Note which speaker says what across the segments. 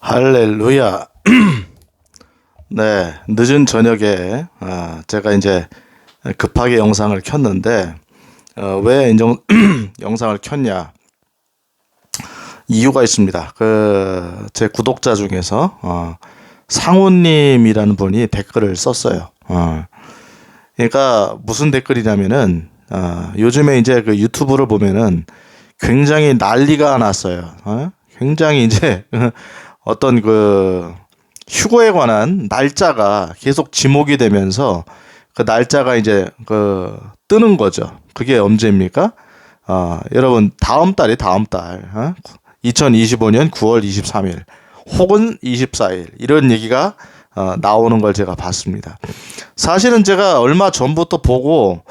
Speaker 1: 할렐루야. 네, 늦은 저녁에 제가 이제 급하게 영상을 켰는데 왜 영상을 켰냐? 이유가 있습니다. 제 구독자 중에서 상우님이라는 분이 댓글을 썼어요. 그러니까 무슨 댓글이냐면은 요즘에 이제 그 유튜브를 보면은 굉장히 난리가 났어요. 굉장히 이제 어떤 휴거에 관한 날짜가 계속 지목이 되면서 그 날짜가 이제 뜨는 거죠. 그게 언제입니까? 여러분 다음 달 2025년 9월 23일 혹은 24일 이런 얘기가 나오는 걸 제가 봤습니다. 사실은 제가 얼마 전부터 보고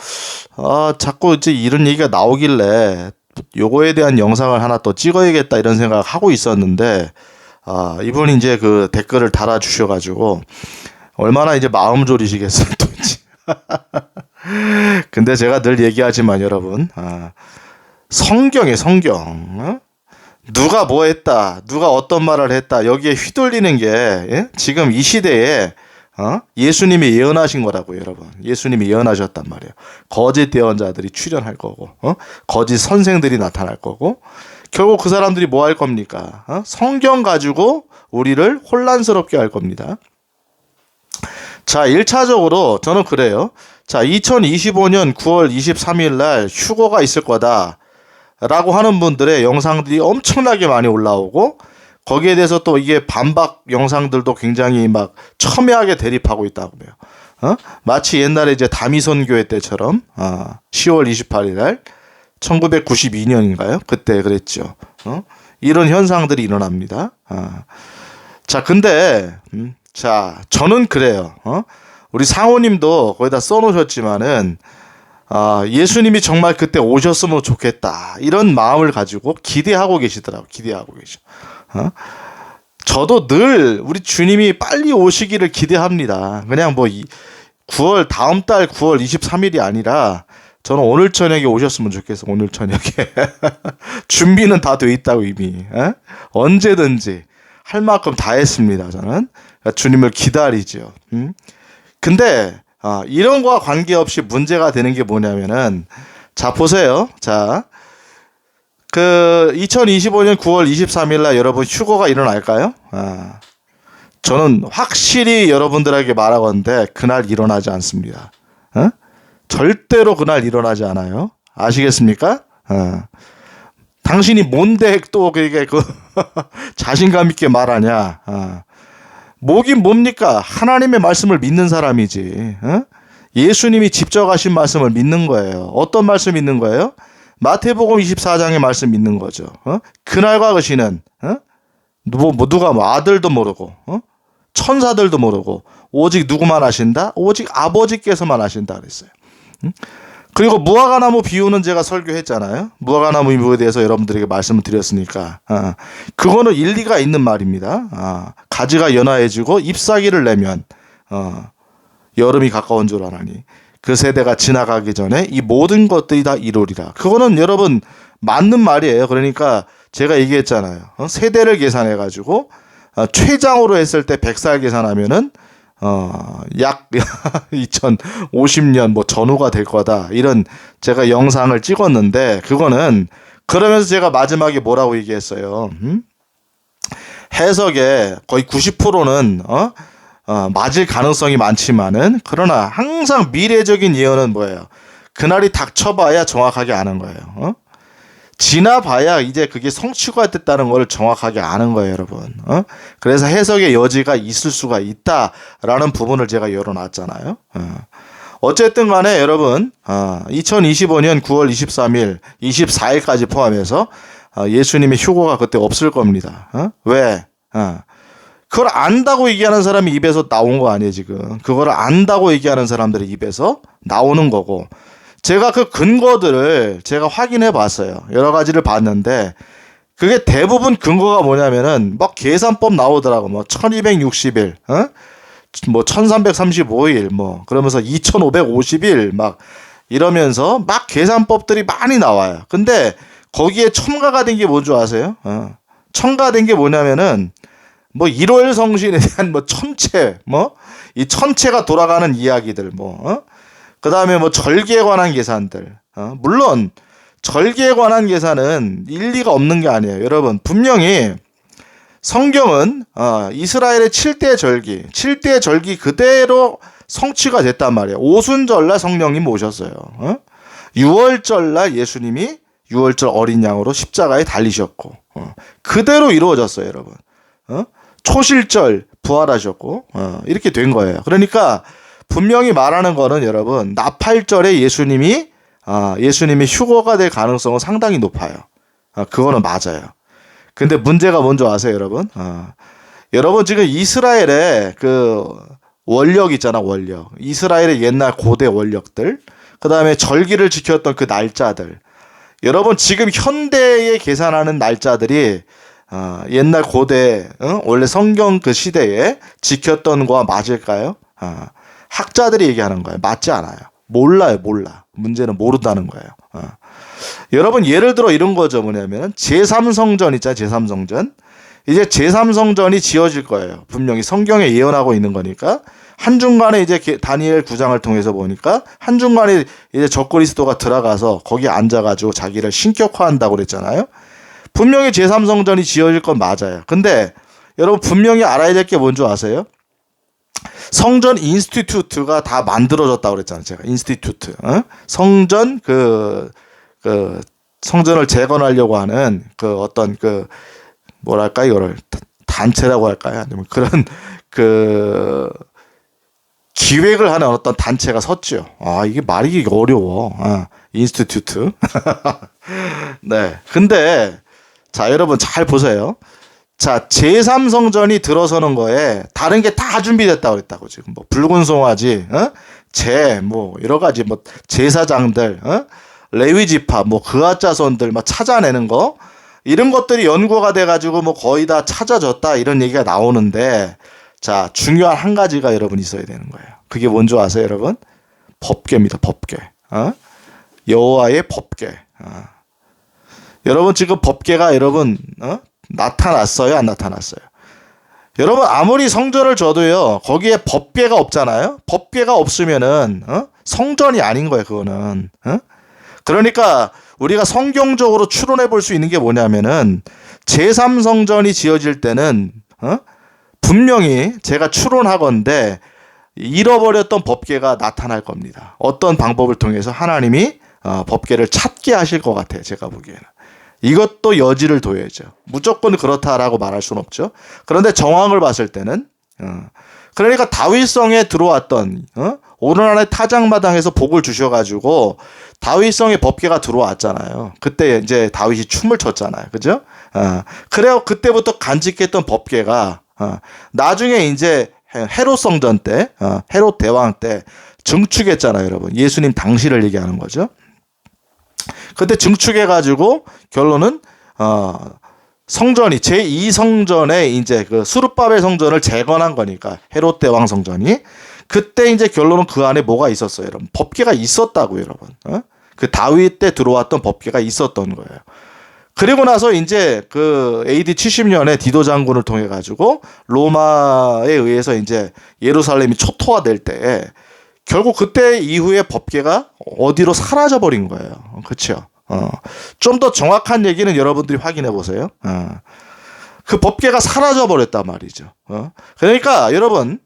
Speaker 1: 자꾸 이제 이런 얘기가 나오길래 요거에 대한 영상을 하나 또 찍어야겠다 이런 생각을 하고 있었는데 이분이 이제 그 댓글을 달아주셔가지고 얼마나 이제 마음 졸이시겠어요 또 이제. 근데 제가 늘 얘기하지만 여러분 성경에 성경 누가 뭐 했다 누가 어떤 말을 했다 여기에 휘둘리는 게 지금 이 시대에 예수님이 예언하신 거라고요, 여러분. 예수님이 예언하셨단 말이에요. 거짓 예언자들이 출현할 거고, 거짓 선생들이 나타날 거고, 결국 그 사람들이 뭐 할 겁니까? 성경 가지고 우리를 혼란스럽게 할 겁니다. 자, 1차적으로 저는 그래요. 자, 2025년 9월 23일 날 휴거가 있을 거다. 라고 하는 분들의 영상들이 엄청나게 많이 올라오고, 거기에 대해서 또 이게 반박 영상들도 굉장히 막 첨예하게 대립하고 있다고 해요. 마치 옛날에 이제 다미선 교회 때처럼 10월 28일 날 1992년인가요? 그때 그랬죠. 이런 현상들이 일어납니다. 자, 근데 자, 저는 그래요. 우리 상호님도 거기다 써놓으셨지만은 예수님이 정말 그때 오셨으면 좋겠다. 이런 마음을 가지고 기대하고 계시더라고요. 기대하고 계셔. 저도 늘 우리 주님이 빨리 오시기를 기대합니다. 그냥 뭐 9월 다음 달 9월 23일이 아니라 저는 오늘 저녁에 오셨으면 좋겠어. 오늘 저녁에 준비는 다 돼 있다고 이미 언제든지 할 만큼 다 했습니다. 저는 주님을 기다리죠. 근데 이런 거와 관계없이 문제가 되는 게 뭐냐면은 자 보세요. 자 2025년 9월 23일 날 여러분 휴거가 일어날까요? 저는 확실히 여러분들에게 말하건대 그날 일어나지 않습니다. 절대로 그날 일어나지 않아요. 아시겠습니까? 당신이 뭔데 또 그게 자신감 있게 말하냐? 뭐긴 뭡니까? 하나님의 말씀을 믿는 사람이지. 예수님이 직접 하신 말씀을 믿는 거예요. 어떤 말씀 믿는 거예요? 마태복음 24장의 말씀 믿는 거죠. 그날과 그 시는 누가 아들도 모르고 천사들도 모르고 오직 누구만 아신다? 오직 아버지께서만 아신다 그랬어요. 그리고 무화과나무 비유는 제가 설교했잖아요. 무화과나무 비유에 대해서 여러분들에게 말씀을 드렸으니까 그거는 일리가 있는 말입니다. 가지가 연화해지고 잎사귀를 내면 여름이 가까운 줄 아나니 그 세대가 지나가기 전에 이 모든 것들이 다 이루리라. 그거는 여러분 맞는 말이에요. 그러니까 제가 얘기했잖아요. 세대를 계산해가지고 최장으로 했을 때 100살 계산하면은 약 2050년 뭐 전후가 될 거다. 이런 제가 영상을 찍었는데 그거는 그러면서 제가 마지막에 뭐라고 얘기했어요. 해석에 거의 90%는 맞을 가능성이 많지만은 그러나 항상 미래적인 예언은 뭐예요? 그날이 닥쳐봐야 정확하게 아는 거예요. 지나봐야 이제 그게 성취가 됐다는 걸 정확하게 아는 거예요, 여러분. 그래서 해석의 여지가 있을 수가 있다라는 부분을 제가 열어놨잖아요. 어쨌든 간에 여러분 2025년 9월 23일, 24일까지 포함해서 예수님의 휴거가 그때 없을 겁니다. 왜? 그걸 안다고 얘기하는 사람이 입에서 나온 거 아니에요, 지금. 그걸 안다고 얘기하는 사람들의 입에서 나오는 거고. 제가 그 근거들을 제가 확인해 봤어요. 여러 가지를 봤는데, 그게 대부분 근거가 뭐냐면은, 막 계산법 나오더라고. 뭐, 1260일, 뭐, 1335일, 뭐, 그러면서 2550일, 막, 이러면서 막 계산법들이 많이 나와요. 근데, 거기에 첨가가 된 게 뭔 줄 아세요? 첨가된 게 뭐냐면은, 뭐 1월 성신에 대한 뭐 천체, 뭐 이 천체가 돌아가는 이야기들, 그다음에 뭐 절기에 관한 계산들. 물론 절기에 관한 계산은 일리가 없는 게 아니에요. 여러분, 분명히 성경은 이스라엘의 7대 절기 그대로 성취가 됐단 말이에요. 오순절날 성령님 오셨어요. 6월절날 예수님이 6월절 어린 양으로 십자가에 달리셨고, 그대로 이루어졌어요, 여러분. 초실절 부활하셨고, 이렇게 된 거예요. 그러니까 분명히 말하는 거는 여러분, 나팔절에 예수님이 휴거가 될 가능성은 상당히 높아요. 그거는 맞아요. 근데 문제가 뭔지 아세요, 여러분? 여러분, 지금 이스라엘의 그 원력 있잖아, 원력. 이스라엘의 옛날 고대 원력들. 그 다음에 절기를 지켰던 그 날짜들. 여러분, 지금 현대에 계산하는 날짜들이 옛날 고대, 원래 성경 그 시대에 지켰던 거와 맞을까요? 학자들이 얘기하는 거예요. 맞지 않아요. 몰라요, 몰라. 문제는 모른다는 거예요. 여러분, 예를 들어 이런 거죠. 뭐냐면 제3성전 있잖아요. 제3성전. 이제 제3성전이 지어질 거예요. 분명히 성경에 예언하고 있는 거니까. 한중간에 이제 다니엘 9장을 통해서 보니까 한중간에 이제 적그리스도가 들어가서 거기 앉아가지고 자기를 신격화한다고 그랬잖아요. 분명히 제3성전이 지어질 건 맞아요. 근데 여러분, 분명히 알아야 될 게 뭔지 아세요? 성전 인스티튜트가 다 만들어졌다고 그랬잖아요. 제가 인스티튜트. 성전 성전을 재건하려고 하는 그 어떤 뭐랄까, 이거를 단체라고 할까요? 아니면 그런 기획을 하는 어떤 단체가 섰죠. 이게 말이 어려워. 인스티튜트. 네. 근데 자, 여러분 잘 보세요. 자, 제3성전이 들어서는 거에 다른 게 다 준비됐다고 그랬다고. 지금 뭐 붉은 송아지, 뭐 여러 가지 뭐 제사장들, 레위 지파, 뭐 그앗 자손들 막 찾아내는 거, 이런 것들이 연구가 돼가지고 뭐 거의 다 찾아졌다, 이런 얘기가 나오는데, 자, 중요한 한 가지가 여러분 있어야 되는 거예요. 그게 뭔지 아세요, 여러분? 법궤입니다. 법궤. 여호와의 법궤. 여러분, 지금 법궤가 여러분 나타났어요, 안 나타났어요? 여러분, 아무리 성전을 줘도요, 거기에 법궤가 없잖아요. 법궤가 없으면은 성전이 아닌 거예요, 그거는. 그러니까 우리가 성경적으로 추론해 볼 수 있는 게 뭐냐면은 제3성전이 지어질 때는 분명히 제가 추론하건대 잃어버렸던 법궤가 나타날 겁니다. 어떤 방법을 통해서 하나님이 법궤를 찾게 하실 것 같아요, 제가 보기에는. 이것도 여지를 둬야죠. 무조건 그렇다라고 말할 수는 없죠. 그런데 정황을 봤을 때는 그러니까 다윗성에 들어왔던 오르난의 타작마당에서 복을 주셔가지고 다윗성에 법궤가 들어왔잖아요. 그때 이제 다윗이 춤을 췄잖아요, 그죠? 그래요. 그때부터 간직했던 법궤가 나중에 이제 헤롯 성전 때, 헤롯 대왕 때 증축했잖아요, 여러분. 예수님 당시를 얘기하는 거죠. 그때 증축해가지고 결론은 성전이 제2성전에 이제 그 수르바벨 성전을 재건한 거니까, 헤롯 대왕 성전이. 그때 이제 결론은 그 안에 뭐가 있었어요, 여러분? 법궤가 있었다고요, 여러분. 그 다윗 때 들어왔던 법궤가 있었던 거예요. 그리고 나서 이제 그 AD 70년에 디도 장군을 통해 가지고 로마에 의해서 이제 예루살렘이 초토화될 때 결국 그때 이후에 법궤가 어디로 사라져 버린 거예요. 그렇죠? 좀 더 정확한 얘기는 여러분들이 확인해 보세요. 그 법궤가 사라져 버렸단 말이죠. 그러니까 여러분,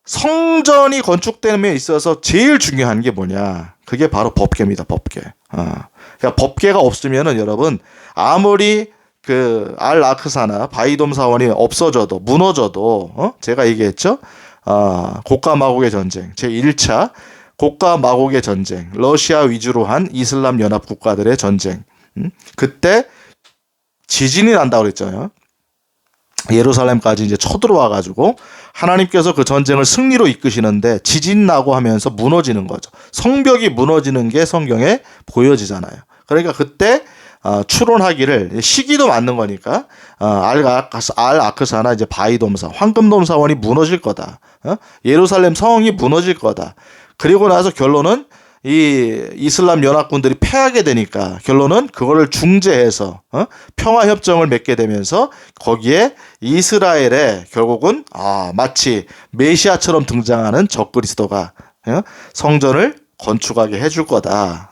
Speaker 1: 성전이 건축됨에 있어서 제일 중요한 게 뭐냐? 그게 바로 법궤입니다. 법궤. 그러니까 법궤가 없으면은 여러분, 아무리 그 알-아크사나 바이돔 사원이 없어져도, 무너져도, 제가 얘기했죠? 고가 마곡의 전쟁, 제1차 고가 마곡의 전쟁, 러시아 위주로 한 이슬람 연합 국가들의 전쟁. 그때 지진이 난다고 그랬잖아요. 예루살렘까지 이제 쳐들어와 가지고 하나님께서 그 전쟁을 승리로 이끄시는데 지진 나고 하면서 무너지는 거죠. 성벽이 무너지는 게 성경에 보여지잖아요. 그러니까 그때 추론하기를, 시기도 맞는 거니까 알-아크사나 이제 바이돔사, 황금돔 사원이 무너질 거다. 예루살렘 성이 무너질 거다. 그리고 나서 결론은 이 이슬람 연합군들이 패하게 되니까 결론은 그거를 중재해서 평화 협정을 맺게 되면서 거기에 이스라엘에 결국은 마치 메시아처럼 등장하는 적그리스도가 성전을 건축하게 해줄 거다.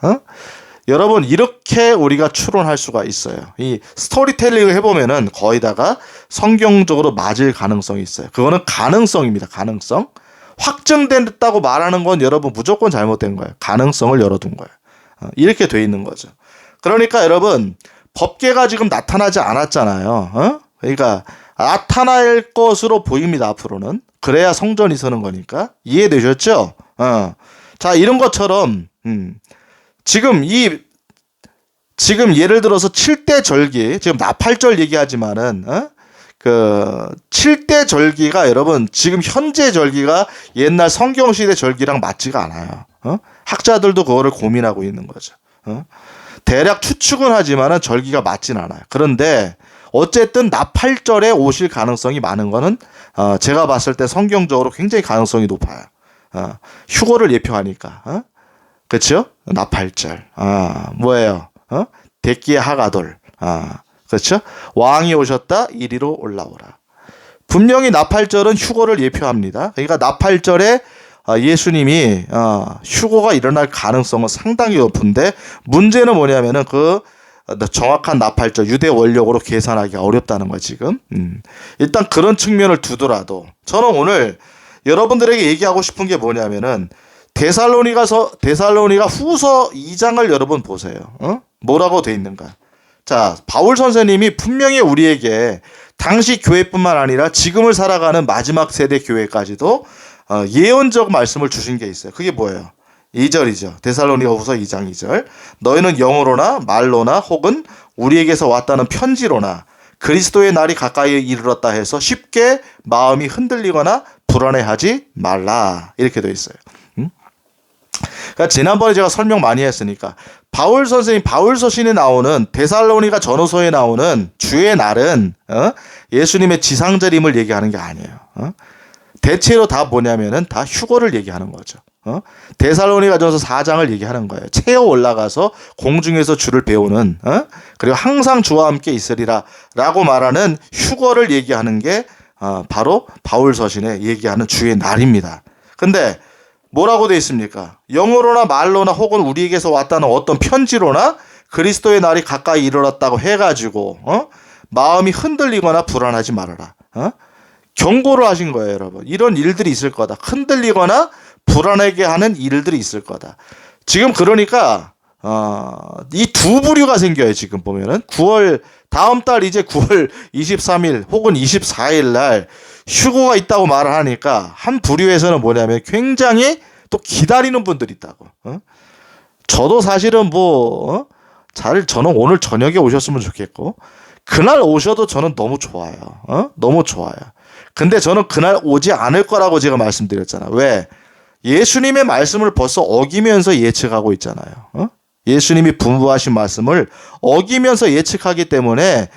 Speaker 1: 여러분, 이렇게 우리가 추론할 수가 있어요. 이 스토리텔링을 해보면은 거의 다가 성경적으로 맞을 가능성이 있어요. 그거는 가능성입니다. 가능성. 확증됐다고 말하는 건 여러분 무조건 잘못된 거예요. 가능성을 열어둔 거예요. 이렇게 돼 있는 거죠. 그러니까 여러분, 법계가 지금 나타나지 않았잖아요. 그러니까 나타날 것으로 보입니다. 앞으로는. 그래야 성전이 서는 거니까. 이해되셨죠? 자, 이런 것처럼 지금 예를 들어서 7대 절기, 지금 나팔절 얘기하지만은 그 7대 절기가 여러분 지금 현재 절기가 옛날 성경시대 절기랑 맞지가 않아요. 학자들도 그거를 고민하고 있는 거죠. 대략 추측은 하지만은 절기가 맞진 않아요. 그런데 어쨌든 나팔절에 오실 가능성이 많은 거는 제가 봤을 때 성경적으로 굉장히 가능성이 높아요. 휴거를 예표하니까. 그렇죠? 나팔절. 뭐예요? 대기의 하가돌. 그렇죠? 왕이 오셨다 이리로 올라오라. 분명히 나팔절은 휴거를 예표합니다. 그러니까 나팔절에 예수님이 휴거가 일어날 가능성은 상당히 높은데 문제는 뭐냐면은 그 정확한 나팔절 유대 원력으로 계산하기 어렵다는 거예요 지금. 일단 그런 측면을 두더라도 저는 오늘 여러분들에게 얘기하고 싶은 게 뭐냐면은 데살로니가 후서 2장을 여러분 보세요. 뭐라고 돼 있는가? 자, 바울 선생님이 분명히 우리에게 당시 교회뿐만 아니라 지금을 살아가는 마지막 세대 교회까지도 예언적 말씀을 주신 게 있어요. 그게 뭐예요? 2절이죠. 데살로니가 후서 2장 2절. 너희는 영으로나 말로나 혹은 우리에게서 왔다는 편지로나 그리스도의 날이 가까이 이르렀다 해서 쉽게 마음이 흔들리거나 불안해하지 말라. 이렇게 되어 있어요. 그러니까 지난번에 제가 설명 많이 했으니까 바울 선생님 바울 서신에 나오는 데살로니가 전후서에 나오는 주의 날은 예수님의 지상절임을 얘기하는 게 아니에요. 대체로 다 뭐냐면은 다 휴거를 얘기하는 거죠. 데살로니가 전서 4장을 얘기하는 거예요. 채어 올라가서 공중에서 주를 배우는 그리고 항상 주와 함께 있으리라 라고 말하는 휴거를 얘기하는 게 바로 바울 서신에 얘기하는 주의 날입니다. 근데 뭐라고 되어 있습니까? 영어로나 말로나 혹은 우리에게서 왔다는 어떤 편지로나 그리스도의 날이 가까이 이르렀다고 해가지고 마음이 흔들리거나 불안하지 말아라. 경고를 하신 거예요, 여러분. 이런 일들이 있을 거다. 흔들리거나 불안하게 하는 일들이 있을 거다. 지금 그러니까 이 두 부류가 생겨요. 지금 보면은 다음 달 이제 9월 23일 혹은 24일 날 휴고가 있다고 말을 하니까 한 부류에서는 뭐냐면 굉장히 또 기다리는 분들이 있다고. 저도 사실은 저는 오늘 저녁에 오셨으면 좋겠고 그날 오셔도 저는 너무 좋아요. 너무 좋아요. 근데 저는 그날 오지 않을 거라고 제가 말씀드렸잖아요. 왜? 예수님의 말씀을 벌써 어기면서 예측하고 있잖아요. 예수님이 분부하신 말씀을 어기면서 예측하기 때문에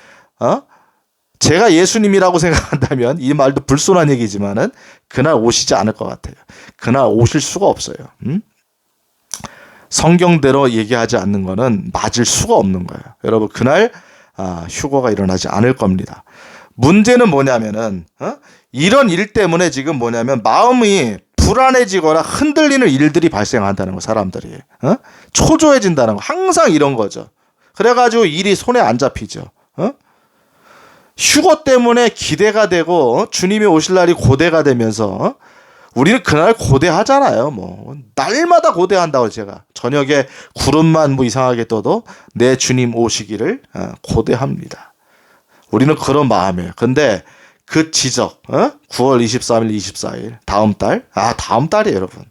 Speaker 1: 제가 예수님이라고 생각한다면 이 말도 불손한 얘기지만은 그날 오시지 않을 것 같아요. 그날 오실 수가 없어요. 성경대로 얘기하지 않는 거는 맞을 수가 없는 거예요. 여러분 그날 휴거가 일어나지 않을 겁니다. 문제는 뭐냐면은 이런 일 때문에 지금 뭐냐면 마음이 불안해지거나 흔들리는 일들이 발생한다는 거 사람들이 초조해진다는 거 항상 이런 거죠. 그래가지고 일이 손에 안 잡히죠. 휴거 때문에 기대가 되고 주님이 오실 날이 고대가 되면서 우리는 그날 고대하잖아요. 날마다 고대한다고 제가 저녁에 구름만 이상하게 떠도 내 주님 오시기를 고대합니다. 우리는 그런 마음이에요. 근데 그 지적 9월 23일 24일 다음 달이에요 여러분.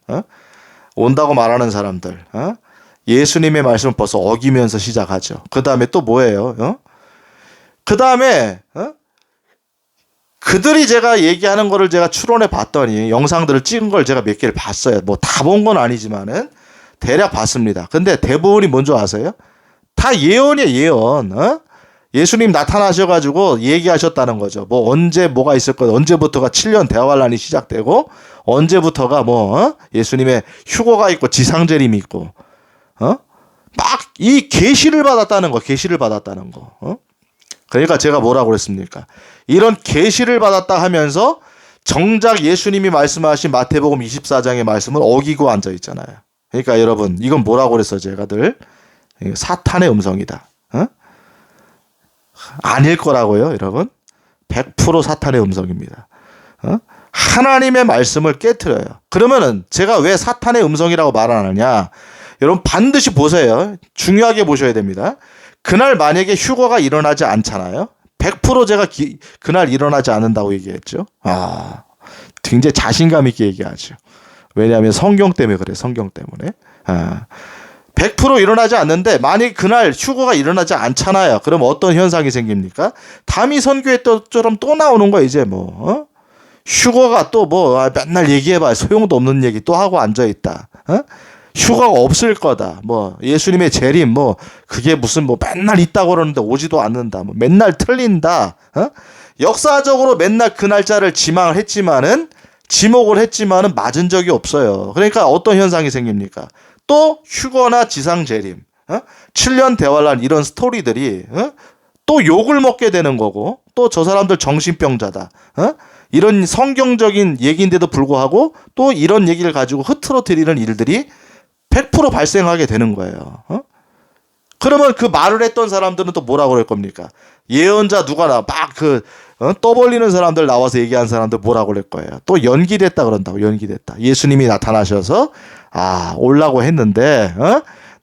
Speaker 1: 온다고 말하는 사람들 예수님의 말씀을 벌써 어기면서 시작하죠. 그 다음에 또 뭐예요? 그 다음에 그들이 제가 얘기하는 거를 제가 추론해 봤더니 영상들을 찍은 걸 제가 몇 개를 봤어요. 다 본 건 아니지만은 대략 봤습니다. 근데 대부분이 뭔지 아세요? 다 예언이에요, 예언. 예수님 나타나셔가지고 얘기하셨다는 거죠. 뭐 언제 뭐가 있을 거, 언제부터가 7년 대환란이 시작되고 언제부터가 예수님의 휴거가 있고 지상재림이 있고 막 이 계시를 받았다는 거, 계시를 받았다는 거. 그러니까 제가 뭐라고 그랬습니까? 이런 계시를 받았다 하면서 정작 예수님이 말씀하신 마태복음 24장의 말씀을 어기고 앉아 있잖아요. 그러니까 여러분 이건 뭐라고 그랬어요? 제가 늘 사탄의 음성이다. 아닐 거라고요, 여러분. 100% 사탄의 음성입니다. 하나님의 말씀을 깨트려요. 그러면은 제가 왜 사탄의 음성이라고 말 안 하느냐? 여러분 반드시 보세요. 중요하게 보셔야 됩니다. 그날 만약에 휴거가 일어나지 않잖아요. 100% 제가 그날 일어나지 않는다고 얘기했죠. 굉장히 자신감 있게 얘기하죠. 왜냐하면 성경 때문에 그래, 성경 때문에. 100% 일어나지 않는데 만약에 그날 휴거가 일어나지 않잖아요. 그럼 어떤 현상이 생깁니까? 담이 선교했던 또 나오는 거야 이제 휴거가 또 맨날 얘기해봐 소용도 없는 얘기 또 하고 앉아있다. 휴가가 없을 거다. 예수님의 재림 그게 무슨 맨날 있다고 그러는데 오지도 않는다. 맨날 틀린다. 역사적으로 맨날 그 날짜를 지목을 했지만은 맞은 적이 없어요. 그러니까 어떤 현상이 생깁니까? 또 휴거나 지상 재림, 7년 대환란 이런 스토리들이 또 욕을 먹게 되는 거고 또 저 사람들 정신병자다. 이런 성경적인 얘기인데도 불구하고 또 이런 얘기를 가지고 흐트러뜨리는 일들이 100% 발생하게 되는 거예요. 그러면 그 말을 했던 사람들은 또 뭐라고 그럴 겁니까? 예언자 누가나 떠벌리는 사람들 나와서 얘기한 사람들 뭐라고 그럴 거예요? 또 연기됐다 그런다고. 연기됐다. 예수님이 나타나셔서 오려고 했는데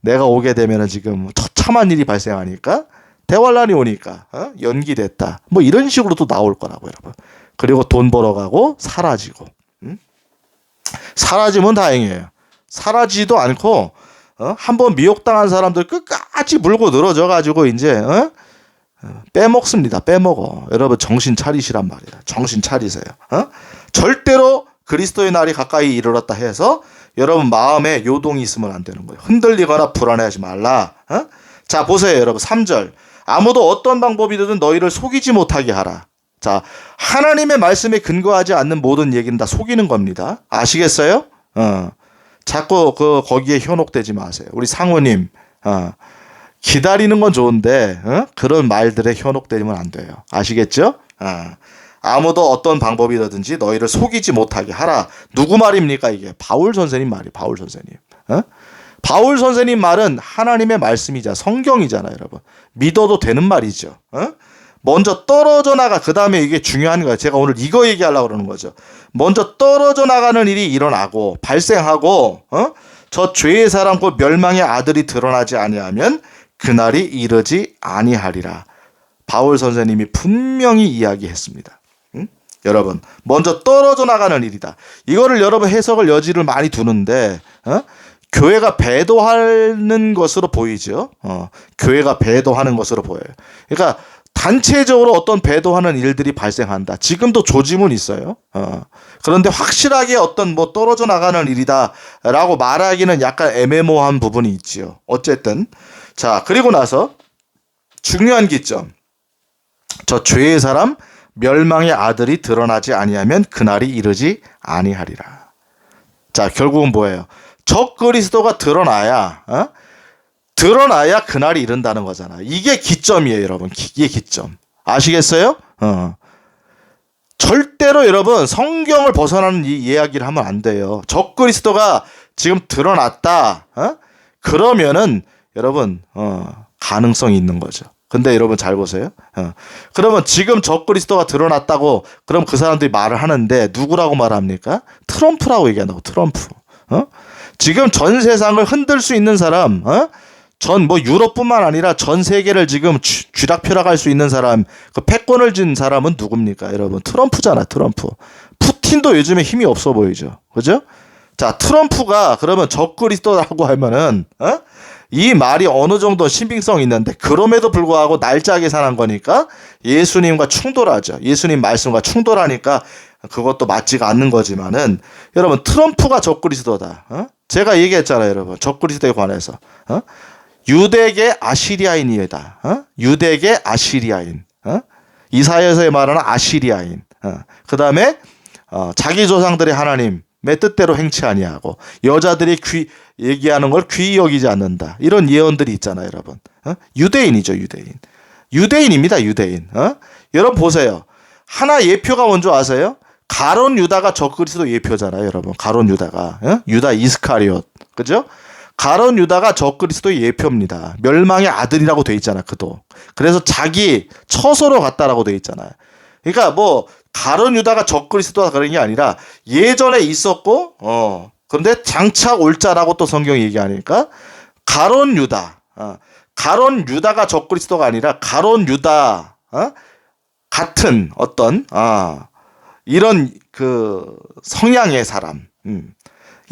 Speaker 1: 내가 오게 되면은 지금 처참한 일이 발생하니까 대환란이 오니까 연기됐다. 이런 식으로 또 나올 거라고 여러분. 그리고 돈 벌어가고 사라지고. 사라지면 다행이에요. 사라지지도 않고 한번 미혹당한 사람들 끝까지 물고 늘어져 가지고 이제 빼먹습니다. 빼먹어. 여러분 정신 차리시란 말이야. 정신 차리세요. 절대로 그리스도의 날이 가까이 이르렀다 해서 여러분 마음에 요동이 있으면 안 되는 거예요. 흔들리거나 불안해하지 말라. 자 보세요 여러분 3절. 아무도 어떤 방법이든 너희를 속이지 못하게 하라. 자 하나님의 말씀에 근거하지 않는 모든 얘기는 다 속이는 겁니다. 아시겠어요? 자꾸 거기에 현혹되지 마세요. 우리 상우님 기다리는 건 좋은데 그런 말들에 현혹되면 안 돼요. 아시겠죠? 아무도 어떤 방법이라든지 너희를 속이지 못하게 하라. 누구 말입니까 이게? 바울 선생님 말이. 바울 선생님. 바울 선생님 말은 하나님의 말씀이자 성경이잖아요, 여러분. 믿어도 되는 말이죠. 먼저 떨어져 나가. 그 다음에 이게 중요한 거예요. 제가 오늘 이거 얘기하려고 그러는 거죠. 먼저 떨어져 나가는 일이 일어나고 발생하고 저 죄의 사람 곧 멸망의 아들이 드러나지 아니하면 그날이 이르지 아니하리라. 바울 선생님이 분명히 이야기했습니다. 여러분 먼저 떨어져 나가는 일이다. 이거를 여러분 해석을 여지를 많이 두는데 교회가 배도하는 것으로 보이죠. 교회가 배도하는 것으로 보여요. 그러니까 단체적으로 어떤 배도하는 일들이 발생한다. 지금도 조짐은 있어요. 그런데 확실하게 어떤 떨어져 나가는 일이다라고 말하기는 약간 애매모호한 부분이 있지요. 어쨌든 자 그리고 나서 중요한 기점. 저 죄의 사람 멸망의 아들이 드러나지 아니하면 그날이 이르지 아니하리라. 자 결국은 뭐예요? 적 그리스도가 드러나야 그날이 이른다는 거잖아. 이게 기점이에요, 여러분. 이게 기점. 아시겠어요? 절대로 여러분 성경을 벗어나는 이 이야기를 하면 안 돼요. 적 그리스도가 지금 드러났다. 그러면은 여러분 가능성이 있는 거죠. 근데 여러분 잘 보세요. 그러면 지금 적 그리스도가 드러났다고 그럼 그 사람들이 말을 하는데 누구라고 말합니까? 트럼프라고 얘기한다고. 트럼프. 지금 전 세상을 흔들 수 있는 사람, 전 유럽뿐만 아니라 전 세계를 지금 쥐락펴락할 수 있는 사람, 그 패권을 쥔 사람은 누굽니까, 여러분? 트럼프잖아, 트럼프. 푸틴도 요즘에 힘이 없어 보이죠, 그죠? 자, 트럼프가 그러면 적그리스도라고 하면은 이 말이 어느 정도 신빙성이 있는데 그럼에도 불구하고 날짜하게 사는 거니까 예수님과 충돌하죠. 예수님 말씀과 충돌하니까 그것도 맞지가 않는 거지만은 여러분 트럼프가 적그리스도다. 제가 얘기했잖아요, 여러분. 적그리스도에 관해서. 유대계 아시리아인이다. 유대계 아시리아인. 이사야서에 말하는 아시리아인. 그 다음에 자기 조상들의 하나님의 뜻대로 행치 아니하고 여자들이 얘기하는 걸 귀히 여기지 않는다. 이런 예언들이 있잖아요, 여러분. 유대인이죠, 유대인. 유대인입니다, 유대인. 여러분 보세요. 하나 예표가 뭔지 아세요? 가론 유다가 적그리스도 예표잖아요, 여러분. 가론 유다가. 유다 이스카리옷. 그죠? 가론 유다가 적그리스도의 예표입니다. 멸망의 아들이라고 돼 있잖아, 그도. 그래서 자기 처소로 갔다라고 돼 있잖아요. 그러니까 뭐 가론 유다가 적그리스도가 그런 게 아니라 예전에 있었고, 그런데 장차 올 자라고 또 성경이 얘기하니까 가론 유다. 가론 유다가 적그리스도가 아니라 가론 유다 같은 어떤 이런 그 성향의 사람.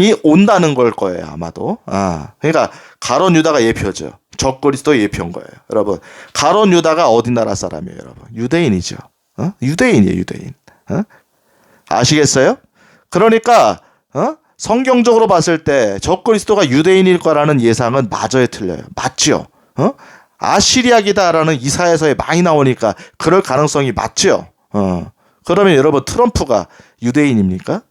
Speaker 1: 이 온다는 걸 거예요, 아마도. 그러니까 가론 유다가 예표죠. 적그리스도 예표인 거예요, 여러분. 가론 유다가 어디 나라 사람이에요, 여러분? 유대인이죠. 유대인이에요, 유대인. 아시겠어요? 그러니까 성경적으로 봤을 때 적그리스도가 유대인일 거라는 예상은 맞아요, 틀려요? 맞죠. 아시리아기다라는 이사야서에 많이 나오니까 그럴 가능성이 맞죠. 그러면 여러분 트럼프가 유대인입니까?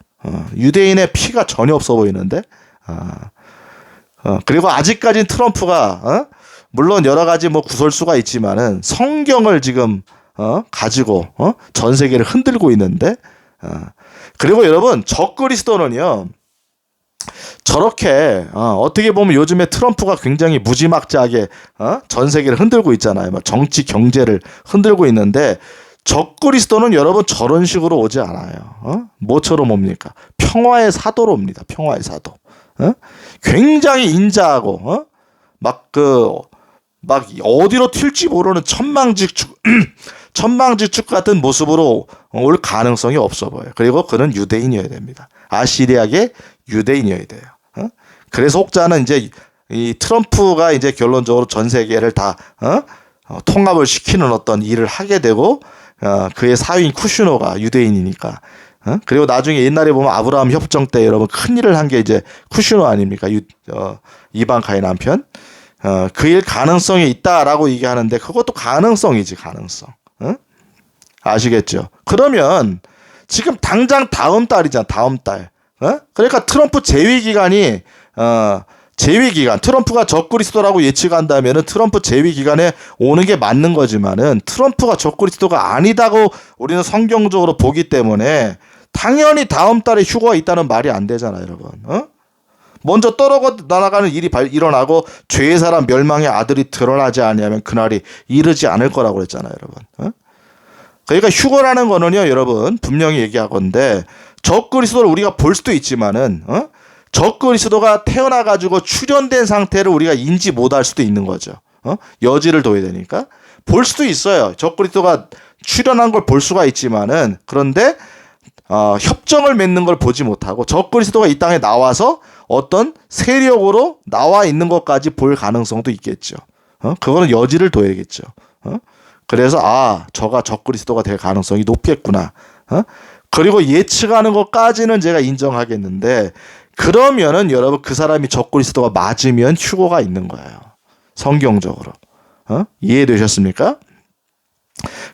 Speaker 1: 유대인의 피가 전혀 없어 보이는데. 그리고 아직까지는 트럼프가 물론 여러 가지 뭐 구설수가 있지만은 성경을 지금 가지고 전 세계를 흔들고 있는데. 그리고 여러분 적그리스도는요. 저렇게 어떻게 보면 요즘에 트럼프가 굉장히 무지막지하게 전 세계를 흔들고 있잖아요. 뭐 정치 경제를 흔들고 있는데 적그리스도는 여러분 저런 식으로 오지 않아요. 뭐처럼 옵니까? 평화의 사도로 옵니다. 평화의 사도. 굉장히 인자하고 막 어디로 튈지 모르는 천방지축 같은 모습으로 올 가능성이 없어 보여요. 그리고 그는 유대인이어야 됩니다. 아시리아계 유대인이어야 돼요. 그래서 혹자는 이제 이 트럼프가 이제 결론적으로 전 세계를 다 통합을 시키는 어떤 일을 하게 되고 그의 사위인 쿠슈노가 유대인이니까. 그리고 나중에 옛날에 보면 아브라함 협정 때 여러분 큰 일을 한 게 이제 쿠슈노 아닙니까? 이방카의 남편. 그 일 가능성이 있다라고 얘기하는데 그것도 가능성이지, 가능성. 아시겠죠? 그러면 지금 당장 다음 달이잖아, 다음 달. 그러니까 트럼프 재위 기간이 트럼프가 적그리스도라고 예측한다면은 트럼프 재위 기간에 오는 게 맞는 거지만은 트럼프가 적그리스도가 아니다고 우리는 성경적으로 보기 때문에 당연히 다음 달에 휴거가 있다는 말이 안 되잖아요, 여러분. 먼저 떨어져 나가는 일이 일어나고 죄의 사람 멸망의 아들이 드러나지 않으면 그날이 이르지 않을 거라고 그랬잖아요, 여러분. 그러니까 휴거라는 거는요, 여러분 분명히 얘기하건데 적그리스도를 우리가 볼 수도 있지만은 적그리스도가 태어나 가지고 출현된 상태를 우리가 인지 못할 수도 있는 거죠. 여지를 둬야 되니까 볼 수도 있어요. 적그리스도가 출현한 걸 볼 수가 있지만은 그런데 협정을 맺는 걸 보지 못하고 적그리스도가 이 땅에 나와서 어떤 세력으로 나와 있는 것까지 볼 가능성도 있겠죠. 그거는 여지를 둬야겠죠. 그래서 저가 적그리스도가 될 가능성이 높겠구나. 그리고 예측하는 것까지는 제가 인정하겠는데 그러면은 여러분 그 사람이 적그리스도가 맞으면 휴거가 있는 거예요. 성경적으로. 이해되셨습니까?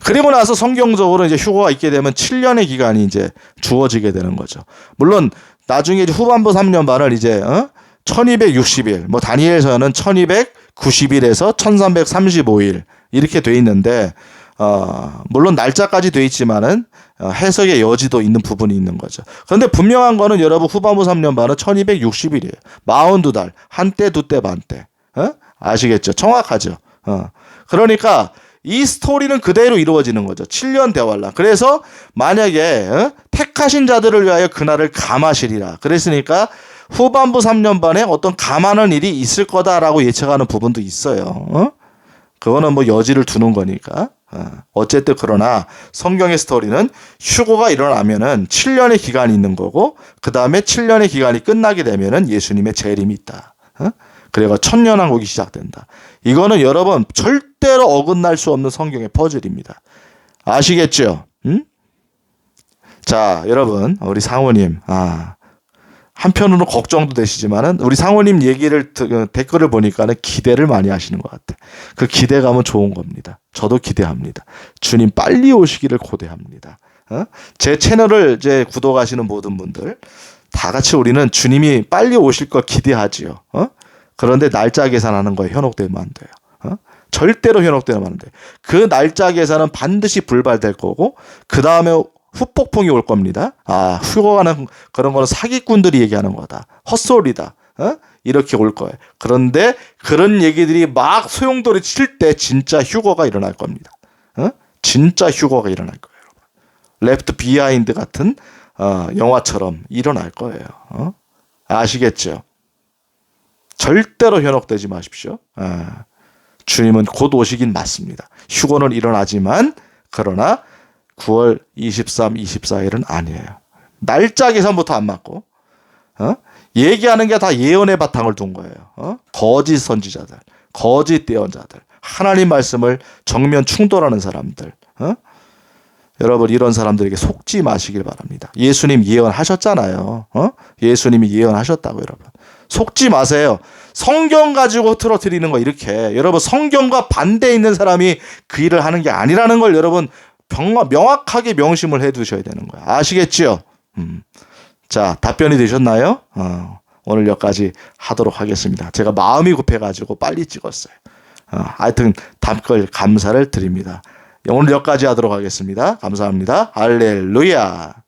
Speaker 1: 그리고 나서 성경적으로 이제 휴거가 있게 되면 7년의 기간이 이제 주어지게 되는 거죠. 물론 나중에 이제 후반부 3년 반을 이제 1260일, 뭐 다니엘서는 1290일에서 1335일 이렇게 돼 있는데 물론 날짜까지 돼 있지만은 해석의 여지도 있는 부분이 있는 거죠. 그런데 분명한 거는 여러분 후반부 3년 반은 1260일이에요. 42달, 한때, 두때, 반때. 아시겠죠? 정확하죠? 그러니까 이 스토리는 그대로 이루어지는 거죠. 7년 대환란. 그래서 만약에 택하신 자들을 위하여 그날을 감하시리라. 그랬으니까 후반부 3년 반에 어떤 감하는 일이 있을 거다라고 예측하는 부분도 있어요. 그거는 뭐 여지를 두는 거니까. 어쨌든 그러나 성경의 스토리는 휴거가 일어나면은 7년의 기간이 있는 거고 그 다음에 7년의 기간이 끝나게 되면은 예수님의 재림이 있다. 그래가 천년왕국이 시작된다. 이거는 여러분 절대로 어긋날 수 없는 성경의 퍼즐입니다. 아시겠죠? 자, 여러분 우리 사모님 한 한편으로 걱정도 되시지만은 우리 상호님 얘기를 댓글을 보니까는 기대를 많이 하시는 것 같아. 그 기대감은 좋은 겁니다. 저도 기대합니다. 주님 빨리 오시기를 고대합니다. 제 채널을 이제 구독하시는 모든 분들 다 같이 우리는 주님이 빨리 오실 걸 기대하지요. 그런데 날짜 계산하는 거에 현혹되면 안 돼요. 절대로 현혹되면 안 돼요. 그 날짜 계산은 반드시 불발될 거고 그 다음에 후폭풍이 올 겁니다. 휴거하는 그런 거는 사기꾼들이 얘기하는 거다. 헛소리다. 이렇게 올 거예요. 그런데 그런 얘기들이 막 소용돌이 칠 때 진짜 휴거가 일어날 겁니다. 진짜 휴거가 일어날 거예요. 레프트 비하인드 같은 영화처럼 일어날 거예요. 아시겠죠? 절대로 현혹되지 마십시오. 주님은 곧 오시긴 맞습니다. 휴거는 일어나지만 그러나 9월 23, 24일은 아니에요. 날짜 계산부터 안 맞고 얘기하는 게 다 예언의 바탕을 둔 거예요. 거짓 선지자들, 거짓 예언자들, 하나님 말씀을 정면 충돌하는 사람들. 여러분 이런 사람들에게 속지 마시길 바랍니다. 예수님 예언하셨잖아요. 예수님이 예언하셨다고 여러분. 속지 마세요. 성경 가지고 틀어뜨리는 거 이렇게 여러분 성경과 반대에 있는 사람이 그 일을 하는 게 아니라는 걸 여러분 명확하게 명심을 해 두셔야 되는 거야. 아시겠지요? 자, 답변이 되셨나요? 오늘 여기까지 하도록 하겠습니다. 제가 마음이 급해가지고 빨리 찍었어요. 하여튼 답글 감사를 드립니다. 오늘 여기까지 하도록 하겠습니다. 감사합니다. 할렐루야.